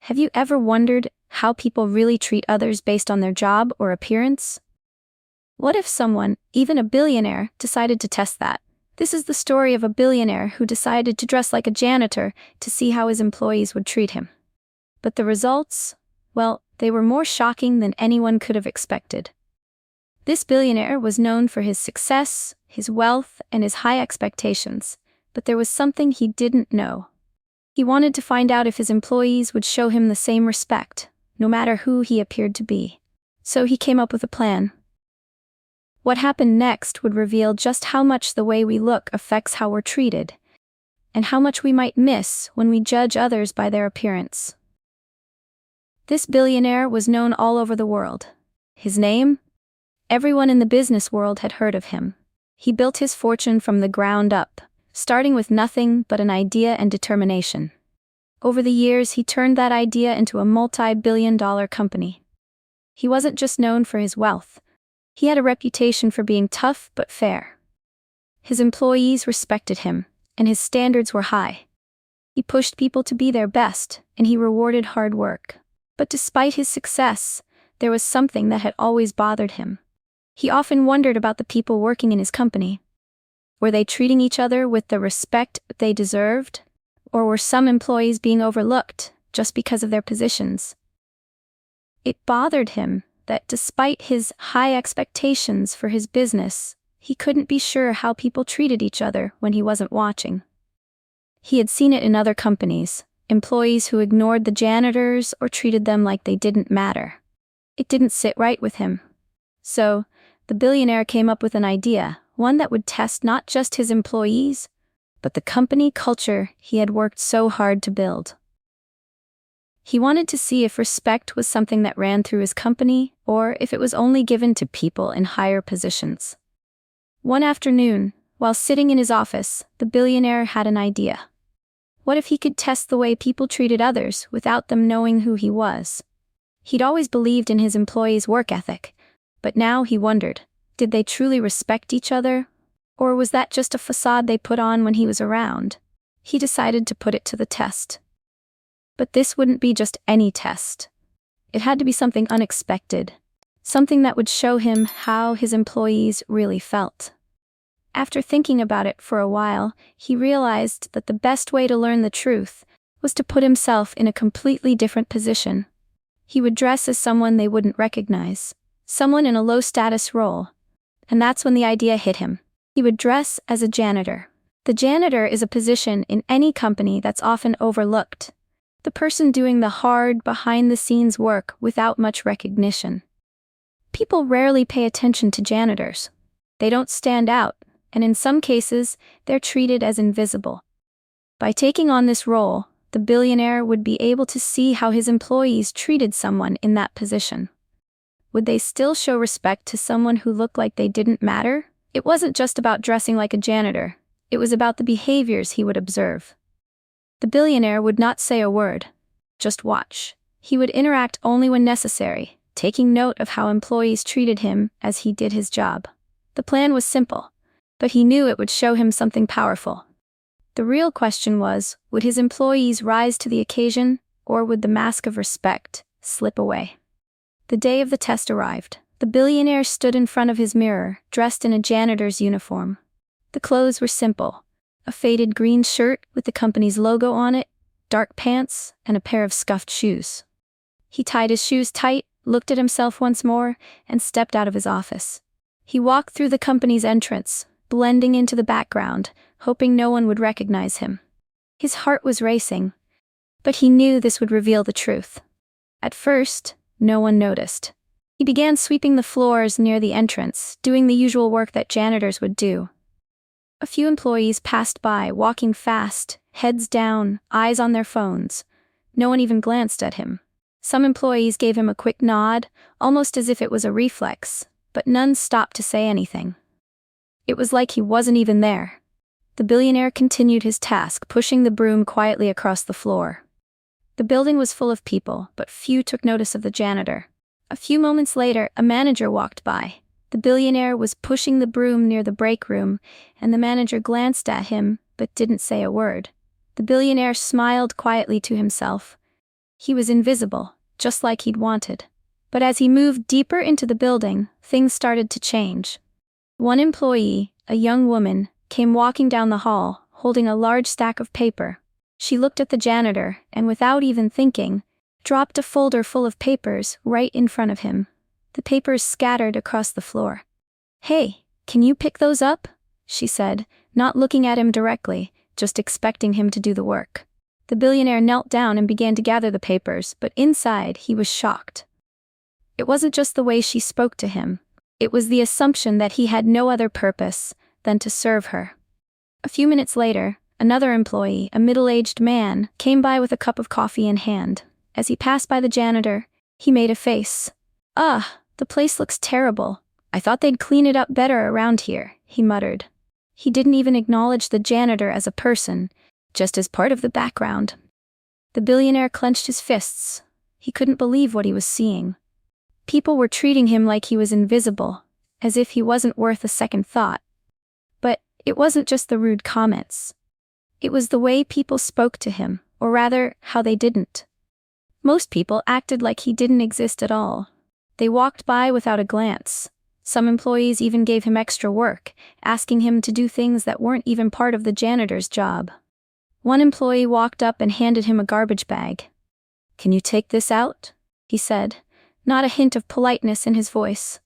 Have you ever wondered how people really treat others based on their job or appearance? What if someone, even a billionaire, decided to test that? This is the story of a billionaire who decided to dress like a janitor to see how his employees would treat him. But the results? Well, they were more shocking than anyone could have expected. This billionaire was known for his success, his wealth, and his high expectations, but there was something he didn't know. He wanted to find out if his employees would show him the same respect, no matter who he appeared to be. So he came up with a plan. What happened next would reveal just how much the way we look affects how we're treated, and how much we might miss when we judge others by their appearance. This billionaire was known all over the world. His name? Everyone in the business world had heard of him. He built his fortune from the ground up, starting with nothing but an idea and determination. Over the years, he turned that idea into a multi-billion-dollar company. He wasn't just known for his wealth. He had a reputation for being tough but fair. His employees respected him, and his standards were high. He pushed people to be their best, and he rewarded hard work. But despite his success, there was something that had always bothered him. He often wondered about the people working in his company. Were they treating each other with the respect they deserved? Or were some employees being overlooked just because of their positions? It bothered him that despite his high expectations for his business, he couldn't be sure how people treated each other when he wasn't watching. He had seen it in other companies, employees who ignored the janitors or treated them like they didn't matter. It didn't sit right with him. So, the billionaire came up with an idea, one that would test not just his employees, but the company culture he had worked so hard to build. He wanted to see if respect was something that ran through his company, or if it was only given to people in higher positions. One afternoon, while sitting in his office, the billionaire had an idea. What if he could test the way people treated others without them knowing who he was? He'd always believed in his employees' work ethic, but now he wondered, did they truly respect each other? Or was that just a facade they put on when he was around? He decided to put it to the test. But this wouldn't be just any test. It had to be something unexpected, something that would show him how his employees really felt. After thinking about it for a while, he realized that the best way to learn the truth was to put himself in a completely different position. He would dress as someone they wouldn't recognize, someone in a low-status role. And that's when the idea hit him. He would dress as a janitor. The janitor is a position in any company that's often overlooked. The person doing the hard, behind-the-scenes work without much recognition. People rarely pay attention to janitors. They don't stand out, and in some cases, they're treated as invisible. By taking on this role, the billionaire would be able to see how his employees treated someone in that position. Would they still show respect to someone who looked like they didn't matter? It wasn't just about dressing like a janitor. It was about the behaviors he would observe. The billionaire would not say a word. Just watch. He would interact only when necessary, taking note of how employees treated him as he did his job. The plan was simple, but he knew it would show him something powerful. The real question was, would his employees rise to the occasion, or would the mask of respect slip away? The day of the test arrived. The billionaire stood in front of his mirror, dressed in a janitor's uniform. The clothes were simple. A faded green shirt with the company's logo on it, dark pants, and a pair of scuffed shoes. He tied his shoes tight, looked at himself once more, and stepped out of his office. He walked through the company's entrance, blending into the background, hoping no one would recognize him. His heart was racing, but he knew this would reveal the truth. At first, no one noticed. He began sweeping the floors near the entrance, doing the usual work that janitors would do. A few employees passed by, walking fast, heads down, eyes on their phones. No one even glanced at him. Some employees gave him a quick nod, almost as if it was a reflex, but none stopped to say anything. It was like he wasn't even there. The billionaire continued his task, pushing the broom quietly across the floor. The building was full of people, but few took notice of the janitor. A few moments later, a manager walked by. The billionaire was pushing the broom near the break room, and the manager glanced at him, but didn't say a word. The billionaire smiled quietly to himself. He was invisible, just like he'd wanted. But as he moved deeper into the building, things started to change. One employee, a young woman, came walking down the hall, holding a large stack of paper. She looked at the janitor and, without even thinking, dropped a folder full of papers right in front of him. The papers scattered across the floor. "Hey, can you pick those up?" she said, not looking at him directly, just expecting him to do the work. The billionaire knelt down and began to gather the papers, but inside he was shocked. It wasn't just the way she spoke to him. It was the assumption that he had no other purpose than to serve her. A few minutes later, another employee, a middle-aged man, came by with a cup of coffee in hand. As he passed by the janitor, he made a face. The place looks terrible. I thought they'd clean it up better around here," he muttered. He didn't even acknowledge the janitor as a person, just as part of the background. The billionaire clenched his fists. He couldn't believe what he was seeing. People were treating him like he was invisible, as if he wasn't worth a second thought. But it wasn't just the rude comments. It was the way people spoke to him, or rather, how they didn't. Most people acted like he didn't exist at all. They walked by without a glance. Some employees even gave him extra work, asking him to do things that weren't even part of the janitor's job. One employee walked up and handed him a garbage bag. "Can you take this out?" he said, not a hint of politeness in his voice.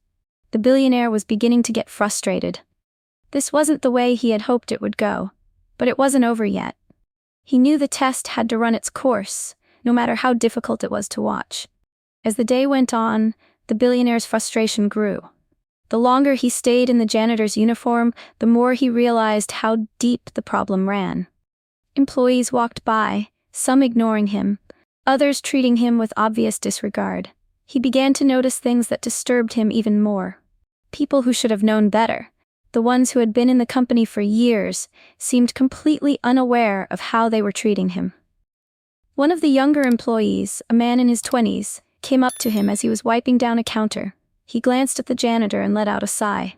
The billionaire was beginning to get frustrated. This wasn't the way he had hoped it would go, but it wasn't over yet. He knew the test had to run its course, no matter how difficult it was to watch. As the day went on, the billionaire's frustration grew. The longer he stayed in the janitor's uniform, the more he realized how deep the problem ran. Employees walked by, some ignoring him, others treating him with obvious disregard. He began to notice things that disturbed him even more. People who should have known better, the ones who had been in the company for years, seemed completely unaware of how they were treating him. One of the younger employees, a man in his 20s, came up to him as he was wiping down a counter. He glanced at the janitor and let out a sigh.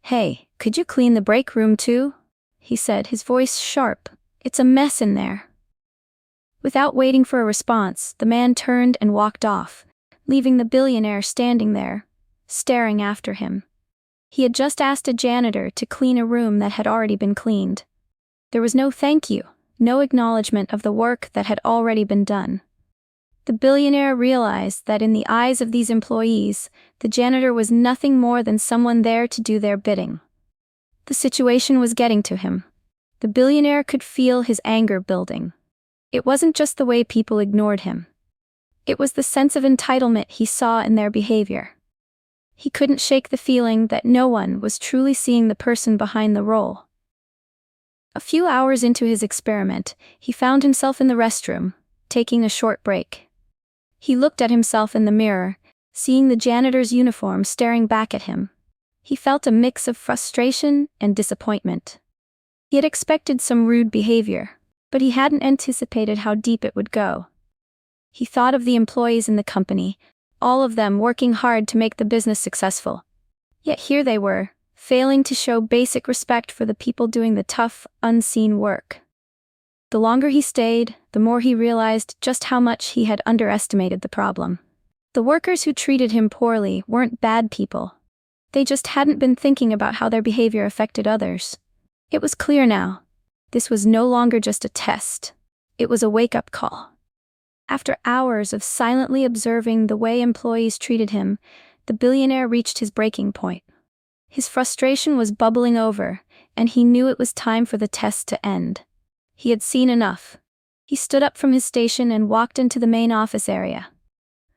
"Hey, could you clean the break room too?" he said, his voice sharp. "It's a mess in there." Without waiting for a response, the man turned and walked off, leaving the billionaire standing there, staring after him. He had just asked a janitor to clean a room that had already been cleaned. There was no thank you, no acknowledgement of the work that had already been done. The billionaire realized that in the eyes of these employees, the janitor was nothing more than someone there to do their bidding. The situation was getting to him. The billionaire could feel his anger building. It wasn't just the way people ignored him. It was the sense of entitlement he saw in their behavior. He couldn't shake the feeling that no one was truly seeing the person behind the role. A few hours into his experiment, he found himself in the restroom, taking a short break. He looked at himself in the mirror, seeing the janitor's uniform staring back at him. He felt a mix of frustration and disappointment. He had expected some rude behavior, but he hadn't anticipated how deep it would go. He thought of the employees in the company, all of them working hard to make the business successful. Yet here they were, failing to show basic respect for the people doing the tough, unseen work. The longer he stayed, the more he realized just how much he had underestimated the problem. The workers who treated him poorly weren't bad people. They just hadn't been thinking about how their behavior affected others. It was clear now. This was no longer just a test. It was a wake-up call. After hours of silently observing the way employees treated him, the billionaire reached his breaking point. His frustration was bubbling over, and he knew it was time for the test to end. He had seen enough. He stood up from his station and walked into the main office area.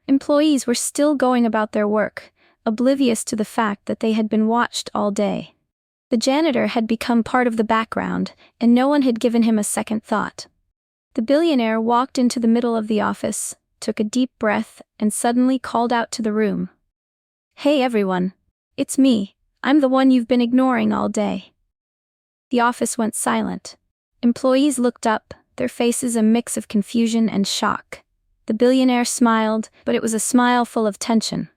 Employees were still going about their work, oblivious to the fact that they had been watched all day. The janitor had become part of the background, and no one had given him a second thought. The billionaire walked into the middle of the office, took a deep breath, and suddenly called out to the room. "Hey everyone, it's me. I'm the one you've been ignoring all day." The office went silent. Employees looked up, their faces a mix of confusion and shock. The billionaire smiled, but it was a smile full of tension.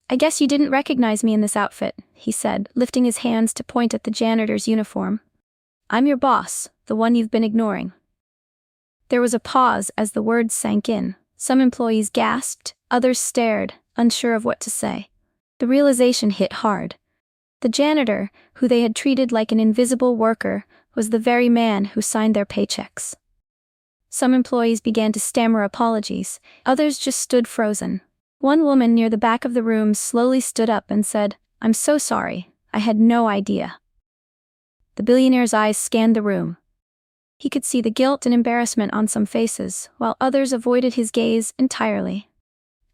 "I guess you didn't recognize me in this outfit," he said, lifting his hands to point at the janitor's uniform. "I'm your boss, the one you've been ignoring." There was a pause as the words sank in. Some employees gasped, others stared, unsure of what to say. The realization hit hard. The janitor, who they had treated like an invisible worker, was the very man who signed their paychecks. Some employees began to stammer apologies, others just stood frozen. One woman near the back of the room slowly stood up and said, "I'm so sorry, I had no idea." The billionaire's eyes scanned the room. He could see the guilt and embarrassment on some faces, while others avoided his gaze entirely.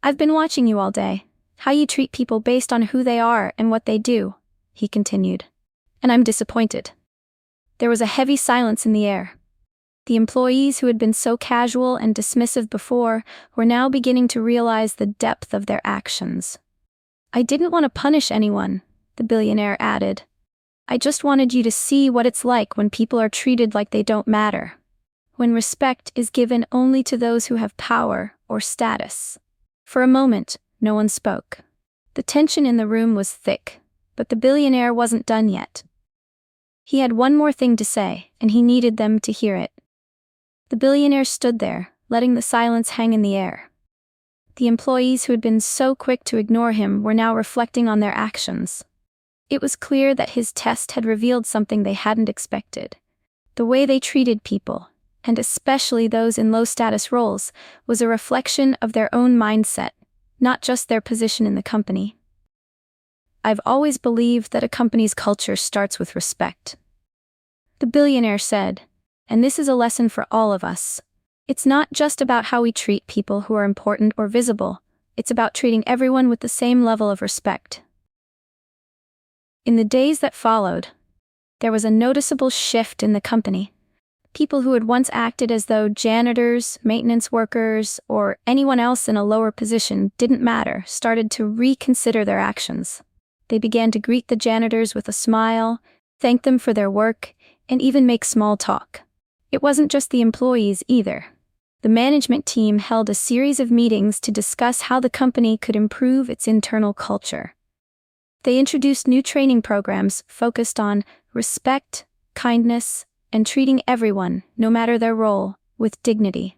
"I've been watching you all day, how you treat people based on who they are and what they do," he continued. "And I'm disappointed." There was a heavy silence in the air. The employees who had been so casual and dismissive before were now beginning to realize the depth of their actions. "I didn't want to punish anyone," the billionaire added. "I just wanted you to see what it's like when people are treated like they don't matter. When respect is given only to those who have power or status." For a moment, no one spoke. The tension in the room was thick, but the billionaire wasn't done yet. He had one more thing to say, and he needed them to hear it. The billionaire stood there, letting the silence hang in the air. The employees who had been so quick to ignore him were now reflecting on their actions. It was clear that his test had revealed something they hadn't expected. The way they treated people, and especially those in low-status roles, was a reflection of their own mindset, not just their position in the company. "I've always believed that a company's culture starts with respect," the billionaire said, "and this is a lesson for all of us. It's not just about how we treat people who are important or visible, it's about treating everyone with the same level of respect." In the days that followed, there was a noticeable shift in the company. People who had once acted as though janitors, maintenance workers, or anyone else in a lower position didn't matter started to reconsider their actions. They began to greet the janitors with a smile, thank them for their work, and even make small talk. It wasn't just the employees either. The management team held a series of meetings to discuss how the company could improve its internal culture. They introduced new training programs focused on respect, kindness, and treating everyone, no matter their role, with dignity.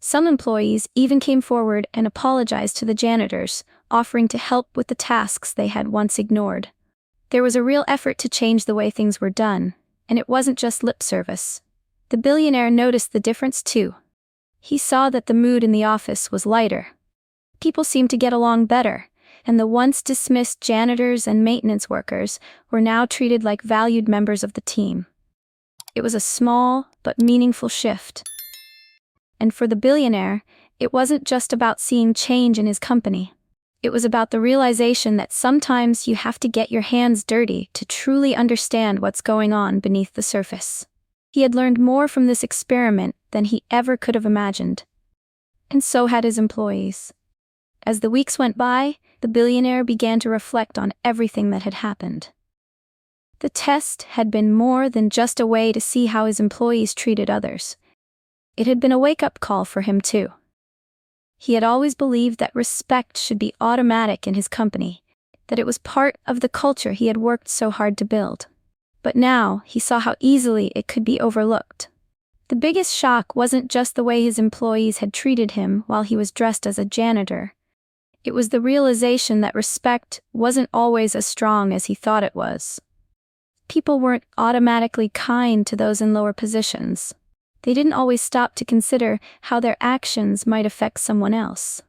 Some employees even came forward and apologized to the janitors, offering to help with the tasks they had once ignored. There was a real effort to change the way things were done, and it wasn't just lip service. The billionaire noticed the difference too. He saw that the mood in the office was lighter. People seemed to get along better, and the once dismissed janitors and maintenance workers were now treated like valued members of the team. It was a small but meaningful shift. And for the billionaire, it wasn't just about seeing change in his company. It was about the realization that sometimes you have to get your hands dirty to truly understand what's going on beneath the surface. He had learned more from this experiment than he ever could have imagined. And so had his employees. As the weeks went by, the billionaire began to reflect on everything that had happened. The test had been more than just a way to see how his employees treated others. It had been a wake-up call for him too. He had always believed that respect should be automatic in his company, that it was part of the culture he had worked so hard to build. But now he saw how easily it could be overlooked. The biggest shock wasn't just the way his employees had treated him while he was dressed as a janitor. It was the realization that respect wasn't always as strong as he thought it was. People weren't automatically kind to those in lower positions. They didn't always stop to consider how their actions might affect someone else.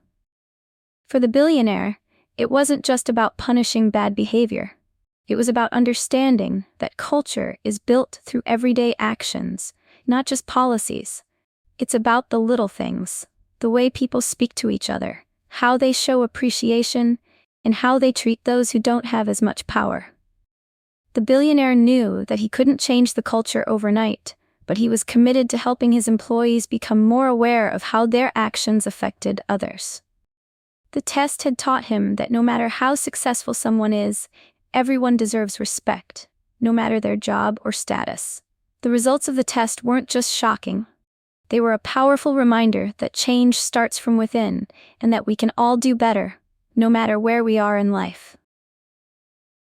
For the billionaire, it wasn't just about punishing bad behavior. It was about understanding that culture is built through everyday actions, not just policies. It's about the little things, the way people speak to each other, how they show appreciation, and how they treat those who don't have as much power. The billionaire knew that he couldn't change the culture overnight, but he was committed to helping his employees become more aware of how their actions affected others. The test had taught him that no matter how successful someone is, everyone deserves respect, no matter their job or status. The results of the test weren't just shocking. They were a powerful reminder that change starts from within, and that we can all do better, no matter where we are in life.